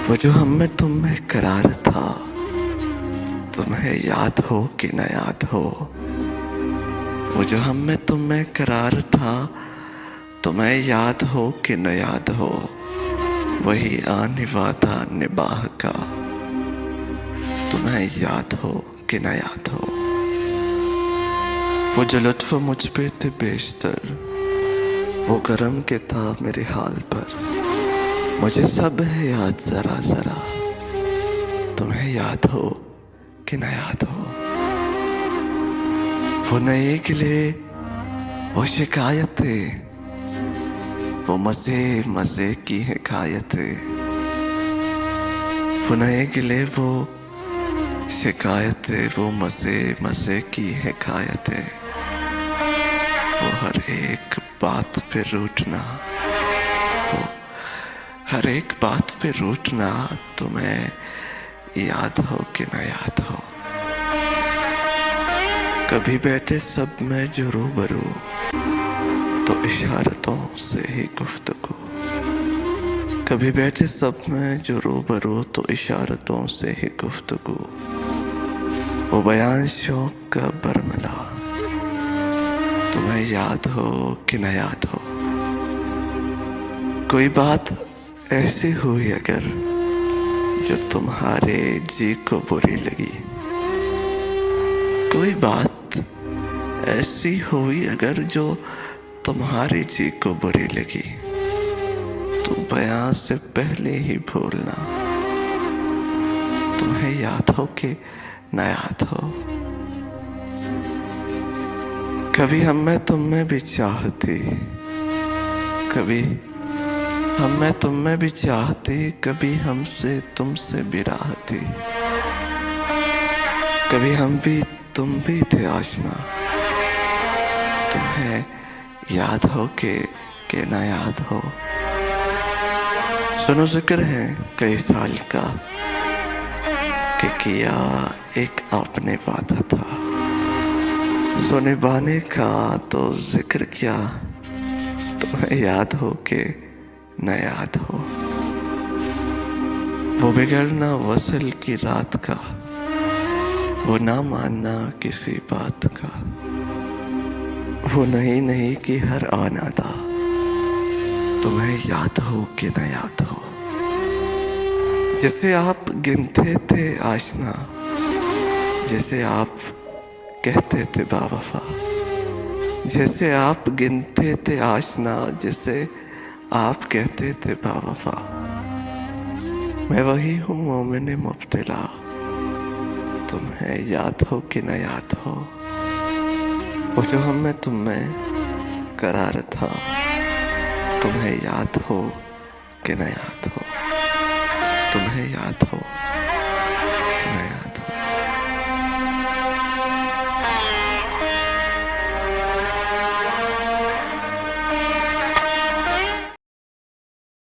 वो जो हम में तुम में करार था, तुम्हें याद हो कि न याद हो। वो जो हम में तुम में करार था, तुम्हें याद हो कि न याद हो। वही आने वादा निबाह का, तुम्हें याद हो कि न याद हो। वो जो लुत्फ़ मुझ पे थे बेशतर, वो करम के था मेरे हाल पर। मुझे सब है याद जरा जरा, तुम्हें याद हो कि न याद हो। वो नए गिले, वो शिकायतें, वो मजे मजे की हिकायतें। वो नए गिले, वो शिकायतें, वो मजे मजे की हिकायतें। वो हर एक बात पे रूठना, वो हर एक बात पे रूठना, तुम्हें याद हो कि न याद हो। कभी बैठे सब में जो रूबरू, तो इशारतों से ही गुफ्तगू। कभी बैठे सब में जो रूबरू, तो इशारतों से ही गुफ्तगू। वो बयान शौक का बरमला, तुम्हें याद हो कि न याद हो। कोई बात ऐसी हुई अगर, जो तुम्हारे जी को बुरी लगी। कोई बात ऐसी हुई अगर, जो तुम्हारे जी को बुरी लगी। तो बयां से पहले ही भूलना, तुम्हें याद हो कि न याद हो। कभी हम में तुम में भी चाहती, कभी हम में तुम में भी चाहती, कभी हमसे तुमसे भी राहती। कभी हम भी तुम भी थे आशना, तुम्हें याद हो कि न याद हो। सुनो जिक्र है कई साल का, कि किया एक आपने वादा था। सो निभाने का तो जिक्र क्या, तुम्हें याद हो कि न याद हो। वो बिगड़ना वसल की रात का, वो ना मानना किसी बात का। वो नहीं कि हर आना था, तुम्हें याद हो कि न याद हो। जिसे आप गिनते थे आशना, जिसे आप कहते थे बावफा। जैसे आप गिनते थे आशना, जिसे आप कहते थे बावफा। मैं वही हूँ मोमिन मुब्तला, तुम्हें याद हो कि न याद हो। वो जो हम में तुम में करार था, तुम्हें याद हो कि न याद हो।